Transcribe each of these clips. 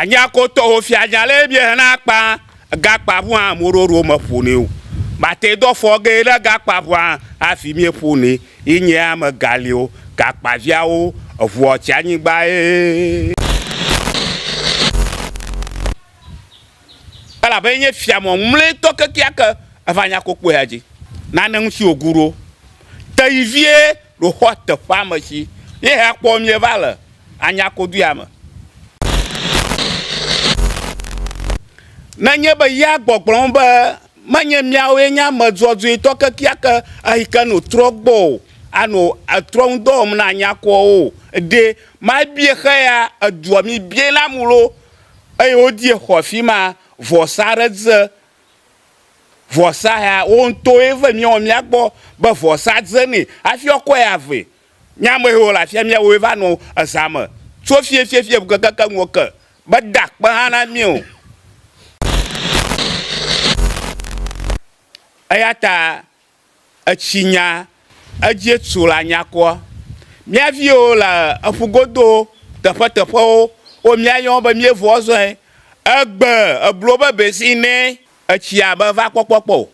anyako to fia jale bi na pa gakpa bu amororo mafone o bate do foge la gakpa bu afi mi fone inye am galio gakpa via o vo tianyigba ala benye fia mo mle to ke kiaka avanya kokpo haji na nan si oguro taivie ro hot pharmacy ye ha kpo mi vala anya ko duama na nye ba ya gbogbon ba manye miawe nya mazozu to ke kiaka ahika no trogbo ano atrondom na anya ko o de ma bie khaya aduami bie la mulo ayo die khofima vosaredze vosa ya on to eve mi on miagbo ba vosa dzeni afi okoya ave nyame ho la fi mi we va no asama so fie kaka nwoke ba dak ba hana mi o ayata achinya aje tsula nyakwa mi avi o la afugodo tepo o mi ayon ba mi vozo agbe abloba besine achia ba va popopo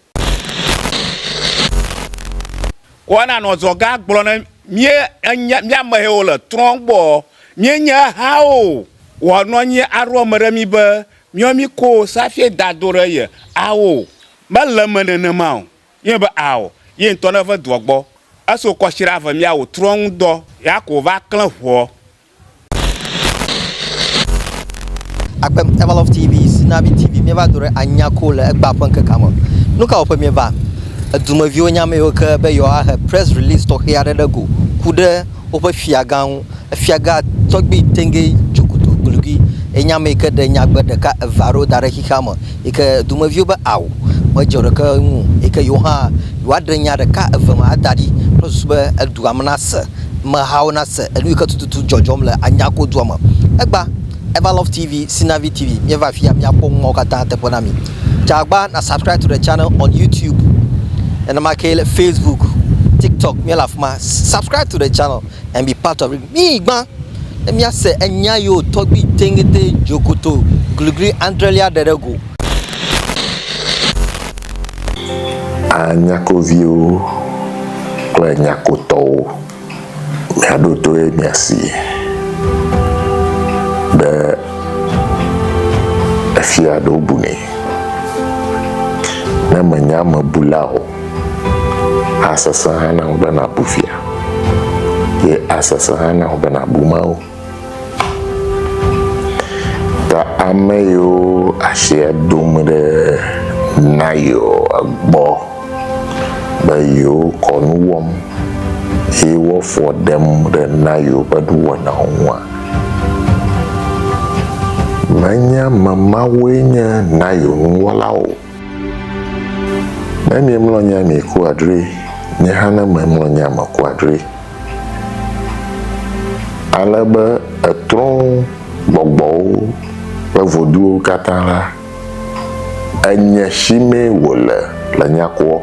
kwana no zoga gblona mie nya ma he ola trongbo mie nya hao wono nyi aro marami ba miomi ko safie dadore ye awo malamane na ma ye ba awo ye ntona va dogbo aso ko shira va mia wo trongdo ya ko va klan ho Akpem Evalov TV, Sinabi TV, meva dore anyako le egba panke kama. Nuka ope meva. Duma vio nyame yo ke be yo a press release to here de go. Kude ope fiaga togbi tenge jukuto gulugi enyame ke de nyagbe de ka varo dare hikama. Ike duma vio be aw. Mo jore ke mu ike yo ha yo adenya de ka vama adadi plus be eduamna se ma hauna se enu ke tutu jojom le anyako duama. Egba Evalov TV, Sinavi TV, Mieva Fia Miapong Mokata Teponami. Jagba na subscribe to the channel on YouTube and on my Facebook, TikTok, Mielafma. Subscribe to the channel and be part of it. Me, man. Let me say, Enyayo, Tobi, Tengete, Jokoto, Glugri, Andrelia, Derego. Anyakovio, Anyakoto, Miadoto, Miasi. The afiado bune na manyama bulao asasana ubana bufia ye asasana ubana bumao ta ameyo ashia dumre nayo agbo bayo konwom he wo for them the nayo badu wana onwa manya mama wenya nayo nwolao na mi mlonya mi kuadre nya hana mlonya ma kuadre alaba atron gbogbo ba vodu katara anya shime wola la nyakwo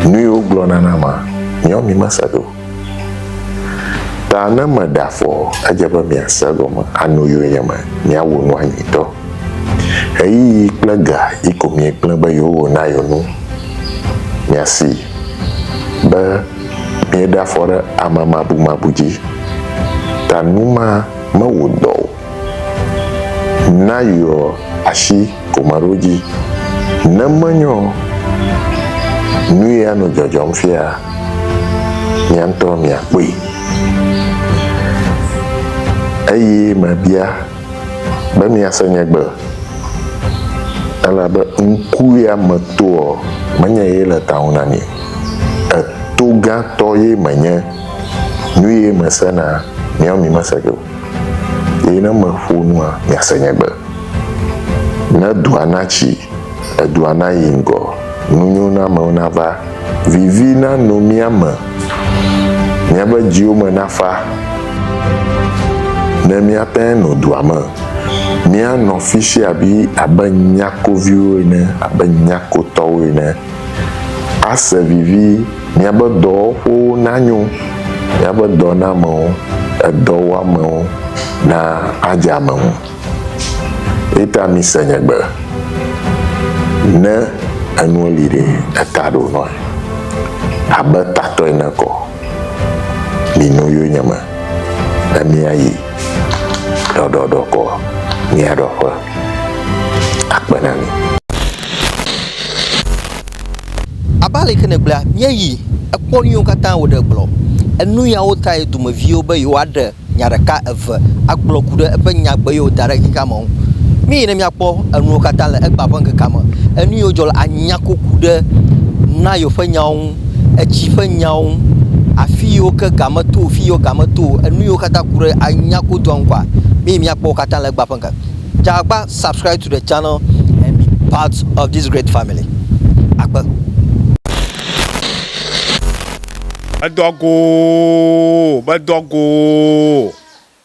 nuyo glona nama nyomi masado ta na madafo ajaba mi asagoma anoyo yama nya wonu anyito eyi plaga ikomi plaba yo na yo nu nyasi ba mi da fora amama bu mabuji ta numa mawodo na yo ashi komaroji na manyo nu ya no jojom fia nyanto mi akwe ayi mabia ba mi asanyagba ala ba nku ya mato manya yela taunani atoga toye manya nuye masana mi masago ina mafunwa mi asanyagba na duanachi aduana yingo nunyuna maunava vivina nomiama nyaba jioma nafa na mi apen no duama mi an office abi abanyako view ne abanyako towe ne asa vivi mi abodo ho nanyo mi abodo na mo edo wa mo na adzame ŋu eta mi se nye gbe ne enuwo li ɖe eka ɖo nɔe abe tatɔ ene kɔ mino yo nye me ne miayi ɖɔɖɔɖɔ kɔ miaɖɔƒe akpe na mi. Abale kene bla miayi ekpɔ nu yiwo katã wo ɖe gblɔ enu yawo ta ye dumeviwo be yewoaɖe nya ɖeka eve agblɔ ku ɖe eƒe nyagbe yiwo da ɖe xixea me ŋu mi ne miakpɔ enuwo katã le egba ƒe ŋkekea me enu yiwo dzɔ le anyakoku ɖe nayo ƒe nyawo ŋu etsi ƒe nyawo ŋu afi yiwo ke game to fi yiwo game to enu yiwo katã ku ɖe anyakodoa ŋu kɔa mi miakpɔ katã le egba ƒe ŋke dzagba subscribe to the channel and be part of this great family akpe.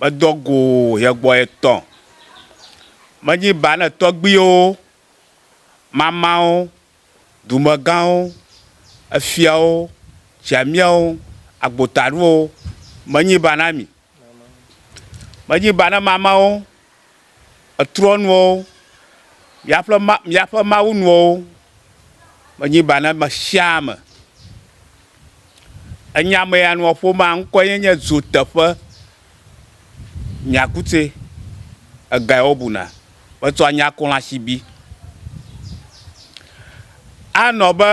Bedogo yegbɔ etɔn menyi ba ne tɔgbiwo mamawo dumegãwo efiawo tsiamiawo agbotaɖuwo menyi ba na mi menyi ba na mamawo etrɔnuwo miaƒe mawunuwo menyi ba na me sia me enyame ya nua ƒoma ŋkɔe nye zoteƒe nyakutse egawo buna wetsɔ anyakola sibi anɔ be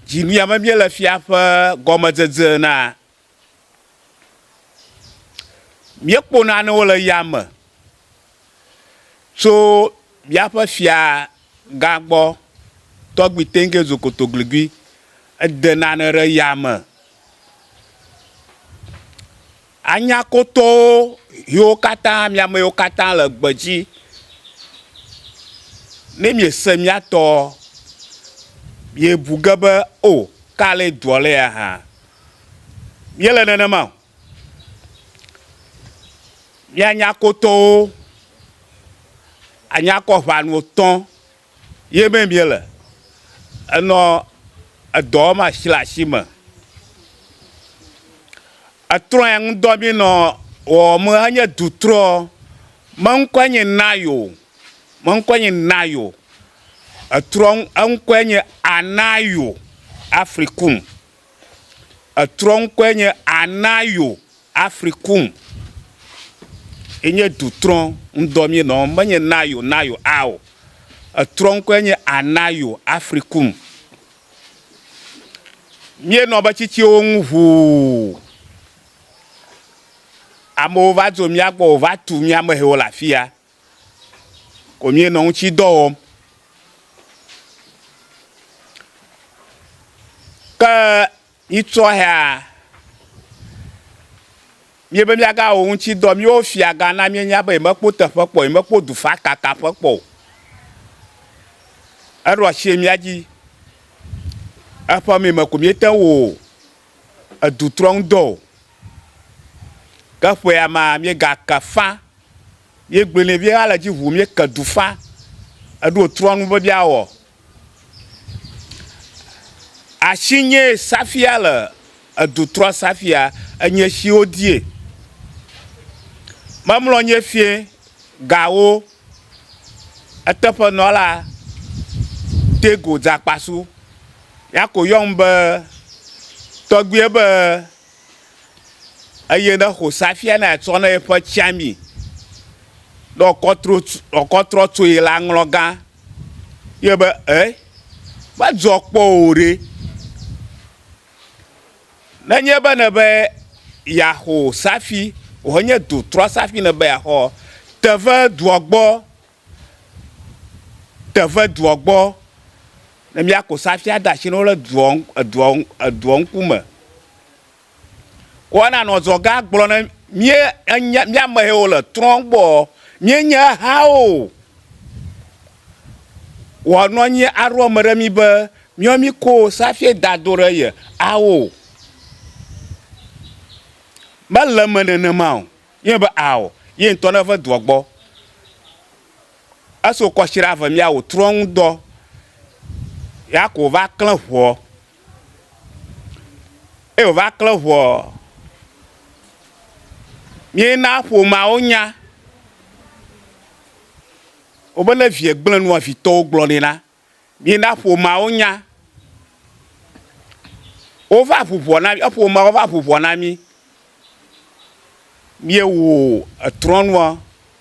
dzinuya me mie le fia ƒe gɔmedzedze na miekpo nanewo le yame tso miaƒe fia gã gbɔ tɔgbi tenge zokotogligui ede nane ɖe yame anyakotowo yiwo katã miame yiwo katã le gbedzi ne miese miatɔ miebu ge be o kale dua le ya hã miele nenema o mianyakotowo anyakɔ ʋanuwo tɔn ye me miele enɔ edɔ ma si le asi me etrɔ ya ŋudɔ mi nɔ wɔme enye dutrɔ meŋkɔe nye nayo meŋkɔe nye nayo etrɔ eŋkɔe nye anayo afrikum etrɔ ŋkɔe nye anayo afrikum enye dutrɔ ŋudɔ mi nɔ menye nayo awo etrɔ ŋkɔe nye anayo afrikum mienɔ be tsitsiwo ŋu ʋuu amewo va dzo miagbɔ wova tu miame hewo le afia ko mienɔ ŋutsi dɔ wɔm ke mitsɔ ya miebe miagawɔ ŋutsi dɔ miwo fia gã na mienya be yemekpo teƒe kpɔ yemekpo dufa kaka ƒe kpɔ eɖo asi mia dzi eƒe mime ko miete wɔ edutrɔ ŋudɔ o ke ƒe ya ma miegake fã miegblẽ vi ale dzi ʋu mieke du fã eɖo trɔnu be miawɔ asinye safia le edutrɔ safia enye siwo die memlɔ nye fie gawo eteƒe nɔla tego dzakpasu ya ko yɔm be tɔgbie be eye ne xɔ safia na tsɔ ne eƒe tsiami ne ɔkɔtrɔ tso yi la ŋlɔ gã ye be medzɔ kpɔ o ɖe nenye be ne be yaxɔ safi wònye dutrɔ safi ne be yaxɔ teve dua gbɔ ne miako safia da asi ne wole edua ŋkume wɔna nɔ zɔ gã gblɔ ne miame hewo le trɔ gbɔ mienye hawo wòanɔ anyi aɖo ame ɖe mi be mi ko safia da do ɖe ye awo mele me nenema o ye be awo ye ŋutɔ ne ve dua gbɔ eso kɔsi ɖe ave miawo trɔ ŋu dɔ ya ko va klẽ ʋɔ eye wòva klẽ ʋɔ miena ƒomawo nya o be ne vie gblẽ nua vitɔwo gblɔ nɛ na mi na ƒomawo nya wova ƒoƒo na mi ƒomawo va ƒoƒo na mi míewo etrɔnua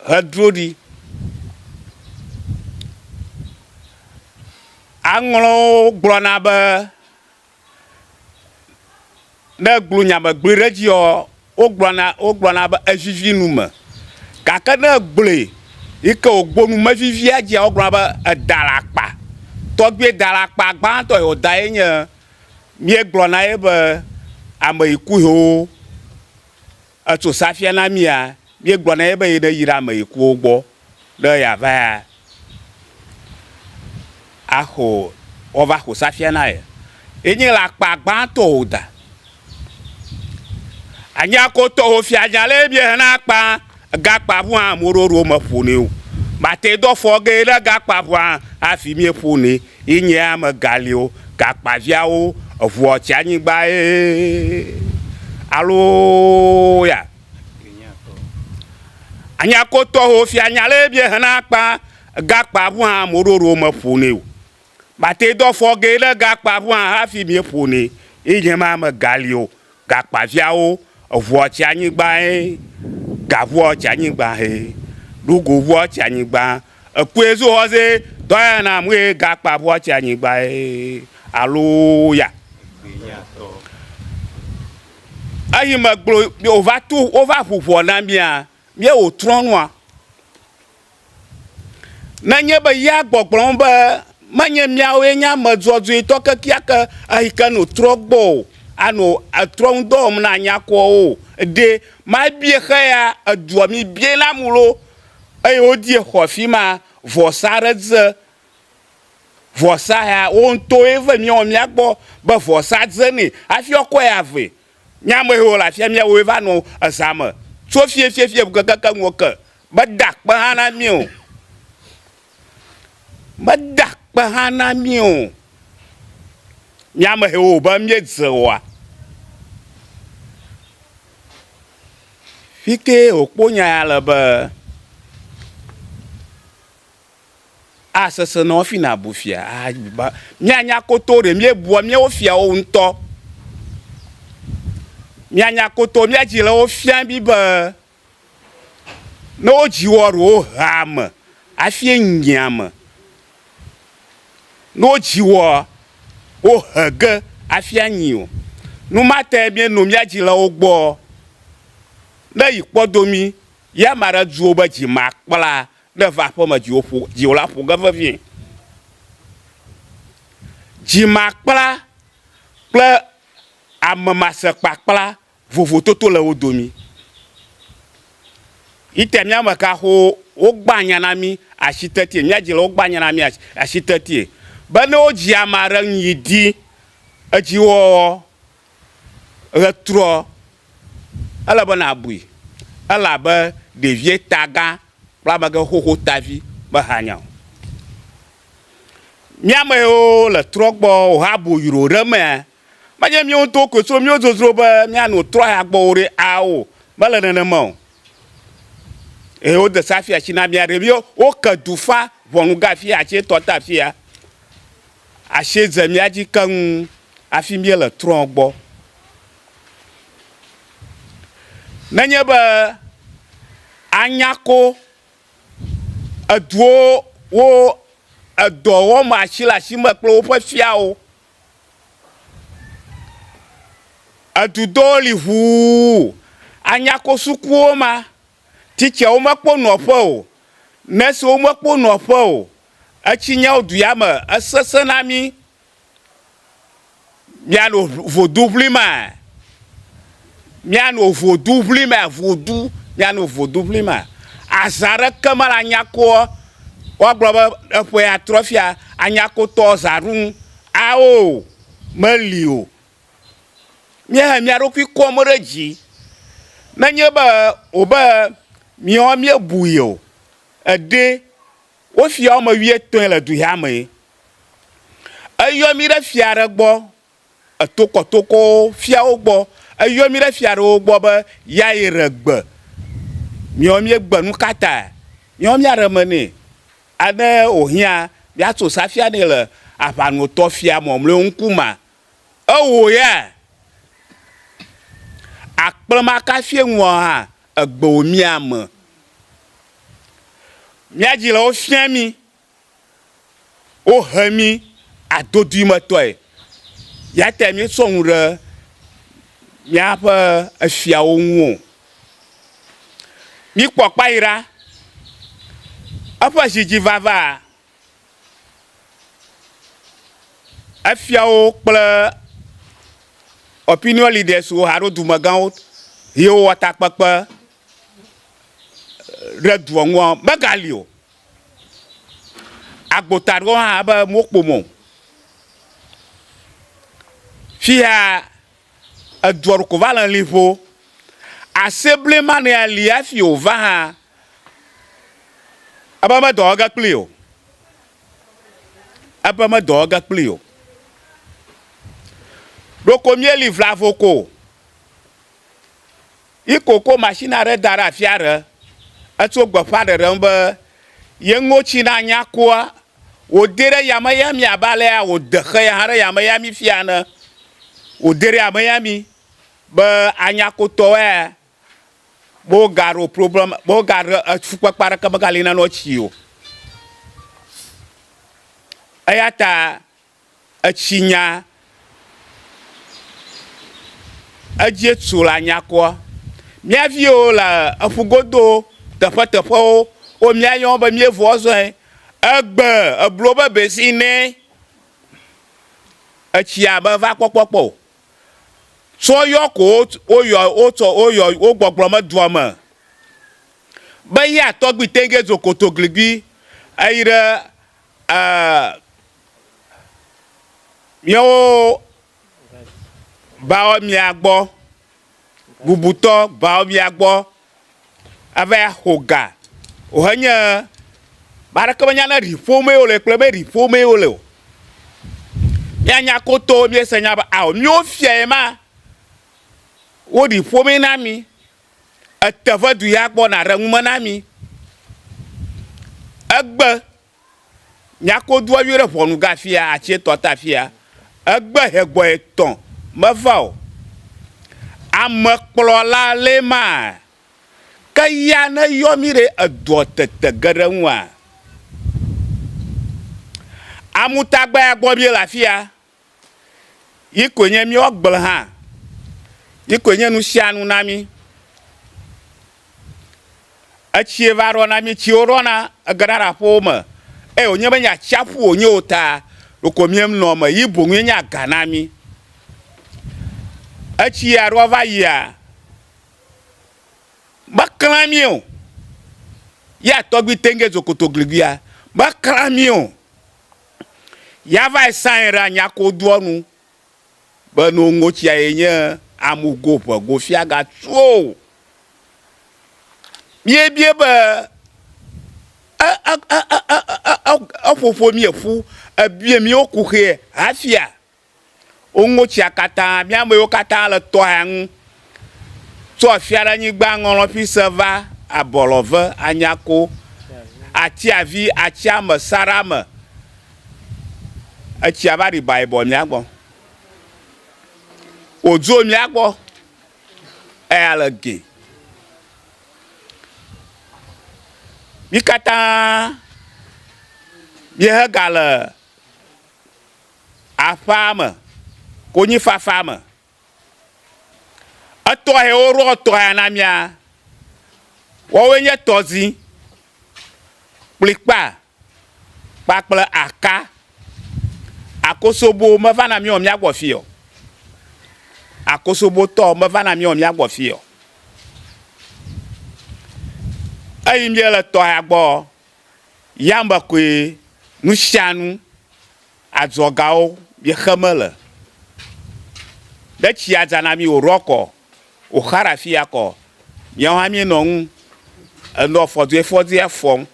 hedro ɖi aŋlɔwo gblɔna be ne gblɔ nyamegblẽ ɖe dzi wogblɔna be evivi nu me gake ne gblɔe yi ke wògbo numevivia dzia wogblɔna be edalakpa tɔgbie dalakpa gbãtɔ yi wòda ye nye míegblɔna ye be ameyiku yiwo etso safia na mia míegblɔna ye be yi ne yi ɖe ameyikuwo gbɔ ne yeava ya axɔ wova xɔ safia na ye enye le akpa gbãtɔ wòda anyakotɔwo fianya le bie hena akpa gakpa ʋu hã ameɖoɖo me ƒonɛ o mate dɔ fɔ ge ɖe gakpa ʋu hã hafi mie ƒonɛ yenye ame galiwo gakpaviawo eʋua tsi anyigba ye alo ya anyakotɔwo fianya le bie hena akpa gakpa ʋu hã ameɖoɖo me ƒonɛ o mate dɔ fɔ ge ɖe gakpa ʋu hã hafi mie ƒonɛ yenye ame galiwo gakpaviawo eʋua tsi anyigba ye gaʋua tsi anyigba he nugoʋua tsi anyigba ekue zo xɔse dɔyana mue gakpaʋua tsi anyigba ye alo ya eyi me gblɔ wova ƒoƒo na mia míewo trɔnua nenye be ya gbɔgblɔm be menye míawoe nye ame dzɔdzɔetɔ kekeake eyi ke no trɔ gbɔ o ano etrɔ ŋdɔ wɔm na nyakɔwo de ma bie xe ya edua mi bie na mu lo eye wodi xɔ fi ma vɔsa ɖe dze vɔsa ya wo ŋutɔ eve miawɔ miagbɔ be vɔsa dze nɛ hafi wokɔ ya ve miame yiwo le afia miawo va nɔ eza me tso fiefie keke ŋu ke be da kpe hã na mi o be da kpe hã na mi o miame yiwo be miedze oa fike wòkpɔ nya ya le be asese na wofi na bu fia mianya koto ɖe miebua míawo fiawo ŋutɔ mianya koto miadzi le wo fia bi be ne wodzi wɔ ɖe wo ha me hafi nyia me ne wodzi wɔ wo he ge hafi anyi o numate mieno miadzi le wo gbɔ ne yi kpɔdomi ya ma ɖe duwo be dzi ma kpla ne va aƒe me dziwo la ƒo ge vevie dzi ma kpla kple amemase kpakpla vovototo le wo domi ite miame ka xo wogbanya na mi asiteti miadzi le wogbanya na mi asiteti be ne wodzi ame aɖe nyi di edziwɔwɔ ɣetrɔ ele be na bui elabe ɖevie tagã kple ame ke xoxo tavi be hanya o miame yiwo le trɔ gbɔ wòha boyro ɖe mea menye míawo ŋutɔ koe so míawo dzozro be míanɔ trɔ ya gbɔ wo ɖe awo mele nenema o eye wode safi asi na mia ɖe míawo woke du fa ʋɔnugafi atsi tɔ ta afia asi dze mía dzi keŋ hafi mía le trɔ gbɔ nenye be anyako eduwo wo edɔ wɔm asi le asi me kple woƒe fiawo edudɔwo li ʋuu anyako sukuwo ma titsewo mekpɔ nɔƒe o nesiwo mekpɔ nɔƒe o etsi nyawo du ya me esesẽ na mi mianɔ vodu ʋlima mianɔ vodu ʋlima vodu mianɔ vodu ʋlima aza ɖeke me le anyakoa woagblɔ be eƒe atrɔ fia anyakotɔ za ɖum awo meli o míahe mía ɖokui kɔm ɖe dzi nenye be wobe míawo míebui o eɖe wo fia wɔme 13 le du ya me eyɔ mi ɖe fia ɖe gbɔ etokɔtoko fiawo gbɔ eyɔ mi ɖe fia ɖewo gbɔ be ya yi re gbe míawo míegbe nu katã míawo míaɖe me nɛ ane ohia bia tso safia ne le avanotɔ fia mɔmle ŋkuma ewo ya akplema kafie ŋua ha egbewo miame miadzi le wo fia mi wo he mi adodu metɔe ya te mi tsɔ ŋu ɖe miaƒe efiawo ŋu mi kpɔ kpayira eƒe zidzi vava efiawo kple opinion leaders wo haɖo dumegãwo yewo wɔ takpekpe ɖe dua ŋua megali o agbota ɖewo hã be mokpomo fia edua ɖoko va le liƒo aseble ma ne ali afi o va hã ebe me dɔ ge kpli o ebe me dɔ ge kpli o ɖoko mieli vlavo ko ikoko machine aɖe da ɖe afi aɖe etso gbeƒã ɖeɖe be yeŋo tsi na nyakoa wòde ɖe yameyami abe alea wòde xe ya hã ɖe yameyami fia ne wòde ɖe yameyami be anyakotɔwo ya bo gaɖo problem bo gaɖo fukpekpe aɖeke megali na no tsi o eya ta etsi nya edie tso le anyakoa mia viwo le eƒugodo teƒeteƒewo wo mia yɔ be mievɔ zɔe egbe eblo be besi ne etsia be va kpɔkpɔkpɔ o tsɔ yɔ ko wo gbɔgblɔ me dua me be ya tɔgbi tege dzo kotogligbi eyi ɖe miawo bawo mia gbɔ bubutɔ bawo mia gbɔ ava xɔ ga wohenye baɖeke be nya ne riƒomewo le kple be riƒomewo le o mianya koto miese nya be awo miwo fia ye ma wo riƒome na mi eteƒe du ya gbɔ na ɖe ŋume na mi egbe nyakodua wi ɖe ʋɔnu gafia atsietɔ ta fia egbe hegbɔ etɔ̃ meva o amekplɔla le ma ke ya ne yɔ mi ɖe edɔ tete ge ɖe ŋua amutagba ya gbɔ mi le afia yi ko nye miwo gble hã yi ko nye nusianu na mi etsi va ɖɔ na mi tsiwo ɖɔna ege ɖa ɖe aƒewo me eye wònye be nya atsiaƒu wònye o ta ɖoko miem nɔ me yi boŋu nye aga na mi etsi ya ɖɔ va yia meklã mi o ya tɔgbi tenge dzokotogligbia meklã mi o ya va sãe ɖe anyakodoa nu be no ŋotsia ye nye amugo ʋego fia gatsuo miebie be eƒoƒo mi eƒu ebie mi woku xe hafia woŋotsia katã miamewo katã le tɔa ŋu tso afia ɖe anyigba ŋɔlɔƒi se va abɔlɔve anyako atiavi atiame sarame etsia va ɖi ba yibɔ mia gbɔ wòdzo mia gbɔ eya le ge mi katã miehe gale aƒea me konyifafa me etɔ hewo ɖɔ tɔ ya na mia wɔwoe nye tɔzi kplikpa kpakple aka akosobo meva na mi wɔ mia gbɔ fi o akosobotɔ meva na mi wɔ mia gbɔ fi o eyi mie le tɔ ya gbɔ yame koe nusianu adzɔgawo miexe me le ɖe tsi adza na mi wòɖɔ kɔ wòxa ɖe afi ya kɔ miawo hã mienɔ ŋu enɔ fɔdue fɔm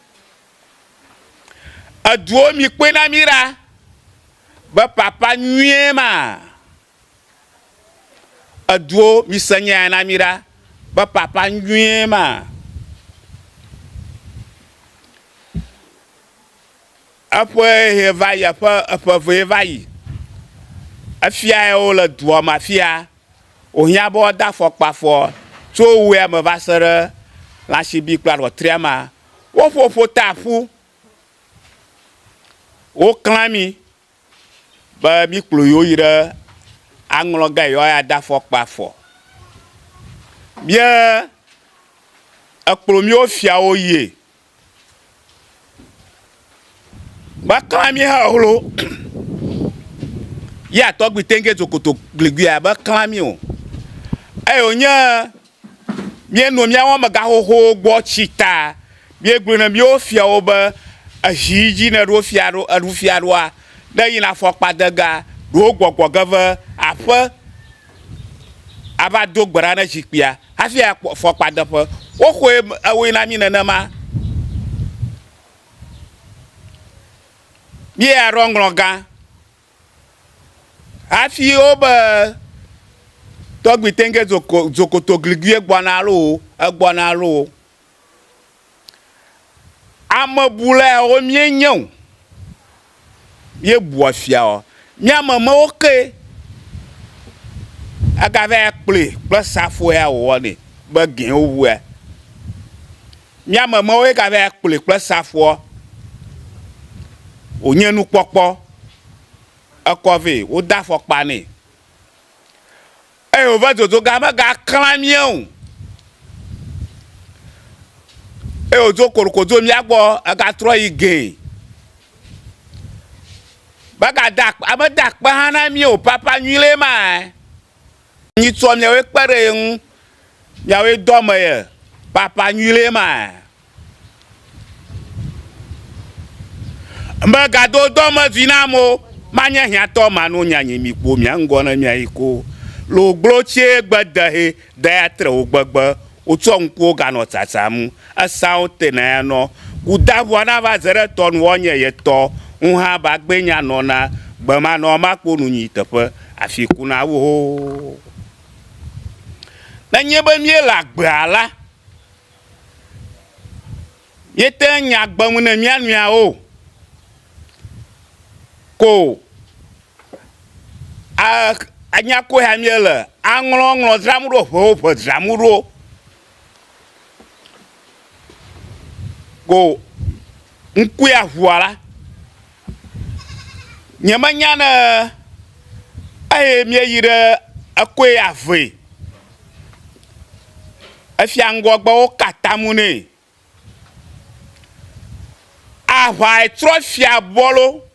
eduwo mi kpe na mi ɖa be papa nyuie ma eduwo mi se nya na mi ɖa be papa nyuie ma Après va y après va y afia o le doa mafia o nya bo da fo pa fo so we me va sere la chibi kla ro triama wo fo tafu o klami ba mi klo yo ire anglo ga yo ya da fo pa fo bien aklo mi o fia o ye ba klami ha holo ya to gbi tenge zokoto glegui ba klami o onya mi no mi awon maga hoho gbo chita mi gbona mi o fia o ba ajiji na ro fiaro a da yin afo padaga ro gbogbo gava afa aba do gbara na jipia afia fo padapo o ko awe na mi na ma mi a rongroga afi o ba togbi tenge zokoto gligui egbonalo amabule o mienyon ye bu afia o mi amama oke agave ple safo ya wo ni ba gen owu e mi amama o gave ple safo o nyenu popo akove o da fo pa ni o va zozo ga ma ga klamion o zo korokozo mi agbo aga tro ige baga dak amadak pa hana mi o papa nyule ma ni to mi we pere un ya we do mo ye papa nyule ma mbaga do mo zinamo manya hia to manu nyanyi mi po mi angona mi ayiko lo gloche gbadahe da atre ogbagba o to nko ga no tatamu asawo tena no kudabu na va zere ton wonye ye to unha ba gbenya no na gbama no makonu nyi tepe afikuna wo na nyebe mi la gbala yete nya gbamu na mi anua o ko anya ko ha miele anglo dramuro ho dramuro go nkuya huala nyamanya na mi yire akwe ave afiango gba o katamune ava trofia bolo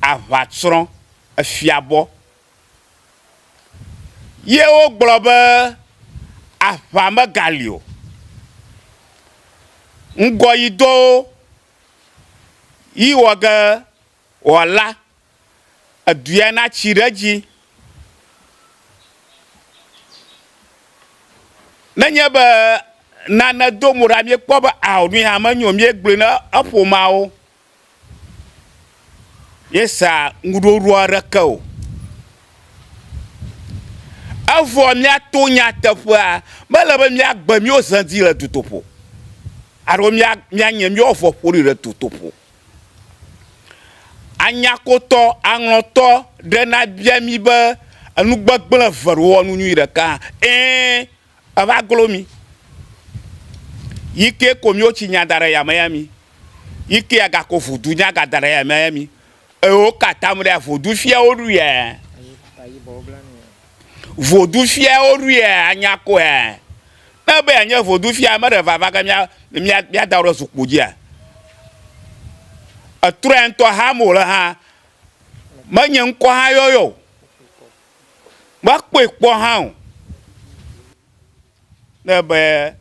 ava tron afiabo ye o globe ava magalio ngoyido iwoga wala aduana chiraji nanya ba nana do murami kpoba awni ha manyo mi egblena apomao yesa ngudoru arakao avo mi atonya tafua malaba mi agba mi ozandi la tutopo aro mi anya mi ofo pori la tutopo anyakoto angloto dena bia mi ba anugbagba varwo nu nyira ka ava golomi yike komi ochi nyadara ya mayami yike aga ko fudu nyaga dara ya mayami o katamre afodu fia oruye vodu fia oruye anyako na be anya vodu fia mare vava ga mia daro sukudia atrento hamola ha manyen ko ha yoyo ba pe po ha na be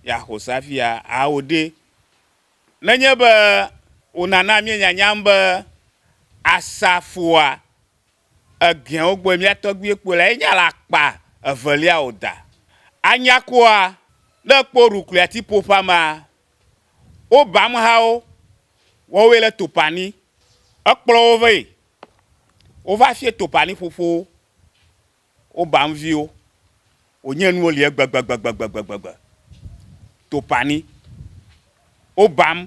ya hosafia aode na nyeba unana mi nyanyamba asafua agian ogbo mi atogbi epo la nya la pa avelia oda anyakoa na poruku ati popama o bam hao wo wele topani akplo ove o va fie topani fofo o bam vio o nyenu oli gbagbagbagbagbagbagba topani o bam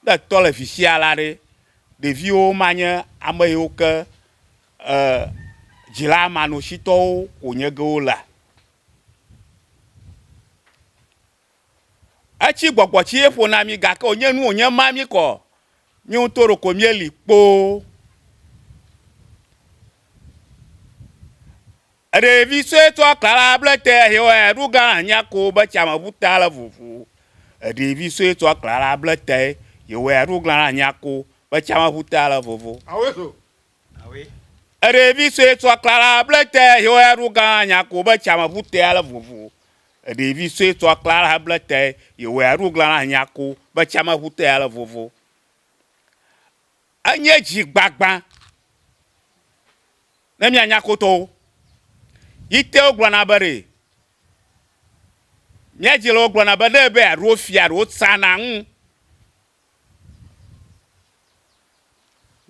de tɔ le fisia la ɖe ɖeviwo ma nye ame yiwo ke dzila manotitɔwo wònye ge wo le. Etsi gbɔgbɔtsi ye ƒo na mi gake wònye nu wònye ma mi kɔ mi ŋutɔ ɖeko mieli kpoo. Ɖevi suetɔ klara ble te yewo ɖu gã nyako be tsameʋu ta le vuvu. Ɖevi suetɔ klara ble te yewo ɖu gã nyako be tsameʋu ta le vuvu. Ɖevi suetɔ klara ble te yewo ɖu gã nyako be tsameʋu ta le vuvu. Ɖevi suetɔ klara ble te yewo ɖu gã nyako be tsameʋu ta le vuvu. Enye dzigbagba ne mianya koto. Yitewo gblɔna be ɖe míadzi le wo gblɔna be ne be aɖo fia ɖo tsana ŋu,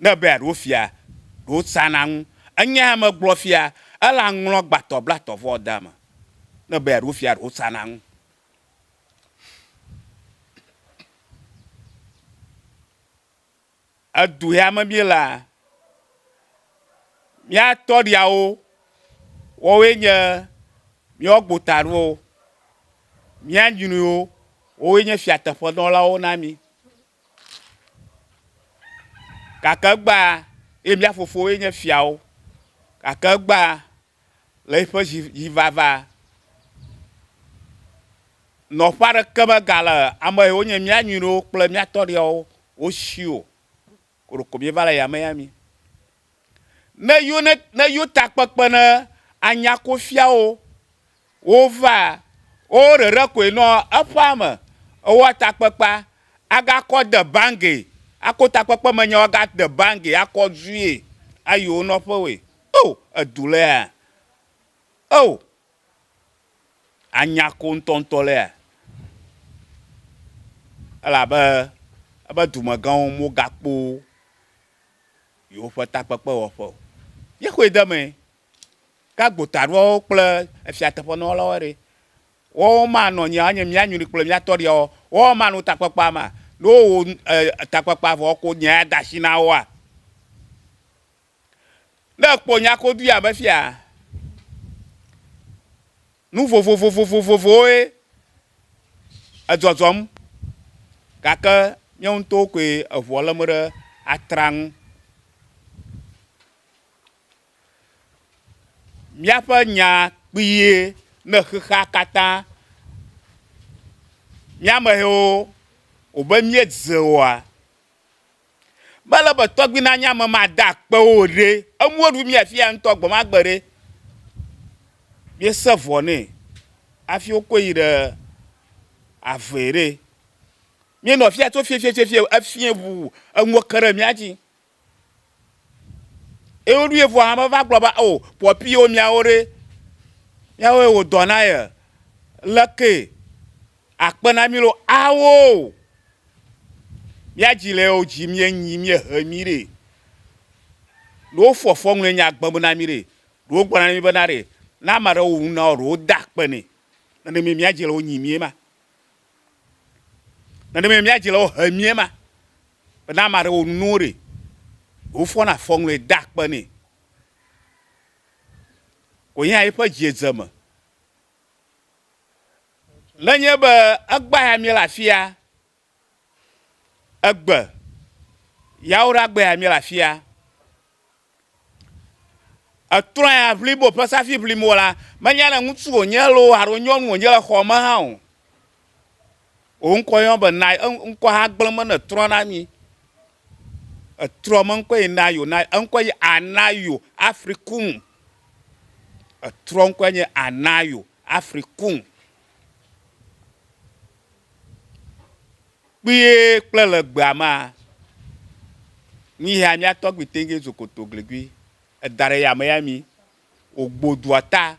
ne be aɖo fia ɖo tsana ŋu, enya ya me gblɔ fia ele aŋlɔ gbatɔ blatɔ vɔ da me, ne be aɖo fia ɖo tsana ŋu. Edu ya me mi la míatɔ ɖiawo wowoe nye míawo gbotaɖowo, mía nyuiwo, wowoe nye fiateƒenɔlawo na mi. Gake gba ye mía fofowoe nye fiawo, gake gba le eƒe dzivava nɔƒe aɖeke megale ame yiwo nye mía nyuiwo kple mía tɔɖiawo wosi o. Koroko mi va le yame ya mi. Ne yo takpekpe ne anyako fiawo wova wo ɖeɖe koe nɔ eƒea me ewa takpekpea agakɔ de bange ako takpekpe me nyawo aga de bange akɔ dzuie ayi wo nɔƒe woe. O edu le ya. O anyako ŋutɔŋutɔ le ya. Elabe ebe dumegãwo mo gakpo yewo ƒe takpekpe wɔƒe. Ye xɔe de me. Gagbotaɖowo kple fiateƒenɔlawo ɖe. Wo ma nɔ nye mía nyui kple mía tɔɖiawo. Wo ma nɔ takpekpea ma. No wo takpekpea vɔ ko nya da asi na woa. Ne kpo nyako du abe fia. Nu vovovowoe edzɔdzɔm. Gake míawo ŋutɔ koe eʋua lem ɖe atra ŋu. Míaƒe nya kpuie ne xexea katã míame yiwo wobe míedze oa mele be tɔgbi na nyame ma da akpe wo ɖe emuwo ɖu mí afia ŋutɔ gbe ma gbe ɖe míese vɔ nɛ afi wokɔ yi ɖe ave ɖe míenɔ fia tso fie efie ʋu eŋuwo ke ɖe mía dzi. Ewo ɖu yevu hã va gblɔ ba o pɔpiwo miawo ɖe miawoe wo dɔ na ye leke akpe na mi lo awo míadzi le wo dzi mienyi miehe mi ɖe ɖo fɔfɔ ŋlɔ nya gbem na mi ɖe ɖo gblɔ na mi bena ɖe na ame ɖe wo nu na wo ɖo da akpe nɛ neneme míadzi le wo nyi mie ma neneme míadzi le wo he mie ma bena ame ɖe wo nu ɖe wo fɔna fɔŋlɔ da akpe nɛ ko nya eƒe dziedze me lenye be egba ya mi le afia egbe yawo ɖa gbe ya mi le afia etrɔ ya blibo ƒe safi blimo la menya ne ŋutsu wonye lo alo nyɔnu wonye le xɔ me hã o. O ŋkɔ yɔ be na ŋkɔ hã gblẽ me ne trɔ na mi. Etrɔ me ŋkɔ yi nayo na ŋkɔ yi anayo afrikum. Etrɔ ŋkɔ nye anayo afrikum. Kpuie kple le gbea ma mi ya mia tɔgbi tenge zokoto glegui eda ɖe yame ya mi ogbodua ta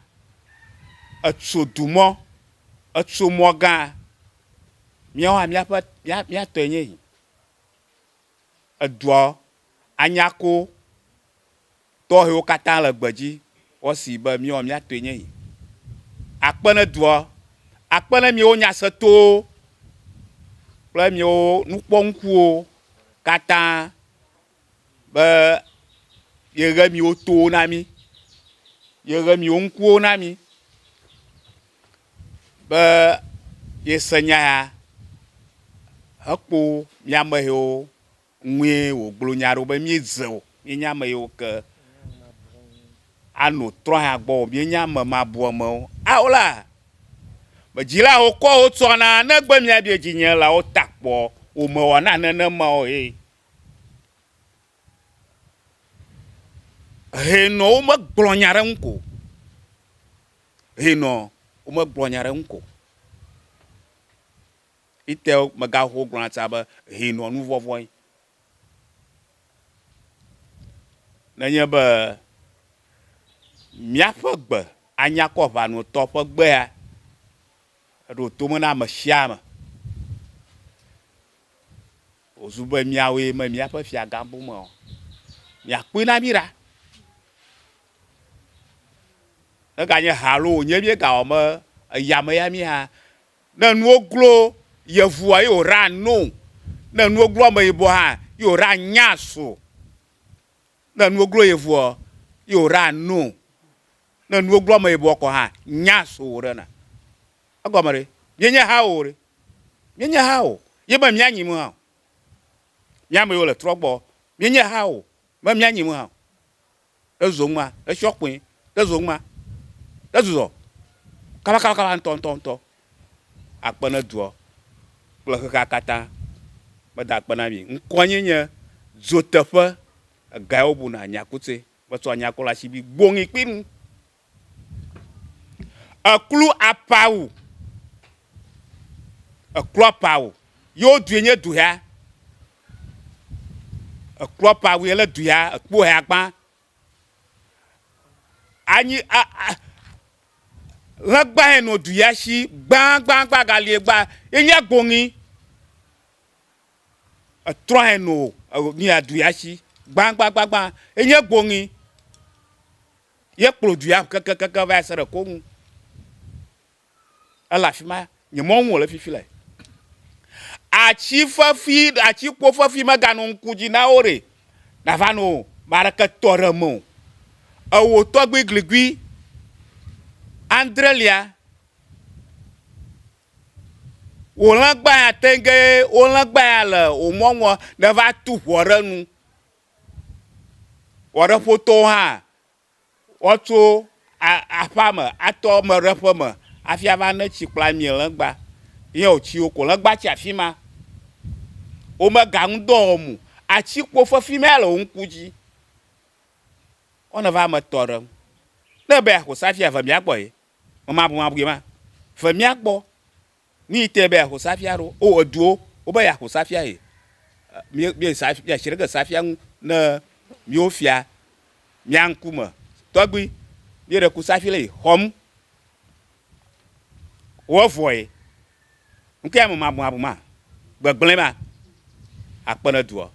etso dumɔ etso mɔ gã miawo hã miatɔe nye yi edua anyako tɔhewo katã le gbedzi wosi be miawo miatɔe nye yi akpene dua akpene miawo nya se to kple miwo nukpɔŋkuwo katã be yeɣe miwo towo na mi yeɣe miwo ŋkuwo na mi be yese nya ya hekpo miame yiwo ŋue wògblɔ nya ɖo be miedze o mienye ame yiwo ke ano trɔ ya gbɔ mienye ame mabuamewo awola medzilawo kɔ wo tsɔna negbe miabie dzinye la wo ta kpɔ wo mewɔna nenema o ye henɔ wo megblɔ nya ɖe ŋu ko henɔ wo megblɔ nya ɖe ŋu ko ite megaho gblɔna tsa be henɔ nu vɔvɔe nenye be míaƒe gbe anyakɔ ʋanotɔ ƒe gbea eɖo tome na ame sia ame wòzu be míawoe me míaƒe fiagã bume o miakpɔe na mi ɖa eganye halo wònye míegawɔ me eyame ya mi hã ne nuwo glo yevua ye wòra no ne nuwo glo ameyibɔ hã ye wòra nyaso ne nuwo glo yevua ye wòra no ne nuwo glo ameyibɔ kɔ hã nyaso wò ɖena egɔme ɖe mienye ha o ɖe mienye ha o ye be mianyi me hã o miame yiwo le trɔ gbɔ mienye ha o be mianyi me hã o ezoma esiɔkpɔe ezoma ezuzɔ kaba ŋutɔ akpe ne dua kple xexea katã meda akpe na mi ŋkɔnye nye dzoteƒe egawo buna nyakutse betsɔ nyako le asi bi gboŋi kpi nu eklu apawu eklu apawu yewo due nye du ya eklu apawu ye le du ya ekpo ya gbã anyi legba he no du ya si gbã galie gba yenye gboŋi etrɔ he no ni du ya si gbã yenye gboŋi ye kplɔ du ya keke va se ɖe ko ŋu ele afi ma nye mɔŋu wòle fifi le atsi kpo fefi meganɔ ŋku dzi na wo ɖe nava no maɖeke tɔ ɖe me o ewo tɔgbi gligui Andrelia wòlẽ gba ya tenge wòlẽ gba ya le wò mɔŋua ne va tu ʋɔ ɖe nu ʋɔ ɖe ƒotɔwo hã woatso aƒea me atɔ me ɖe ƒe me hafi ava ne tsi kple ami lẽ gba ye wòtsi wo ko lẽ gba tsi afi ma womega ŋu dɔ wɔm atsikpo fefi ma le wo ŋku dzi wone va me tɔ ɖem ne be yaxɔ safia ve mía gbɔ ye mabu ma ve mía gbɔ ni te be yaxɔ safia ɖo o eduwo wo be yaxɔ safia ye mi safia si ɖe safia ŋu ne miwo fia mía ŋkume tɔgbi mi ɖe ku safi le xɔm wo vɔ ye ŋkɛ me mabu ma gbegblẽ ma akpe ne dua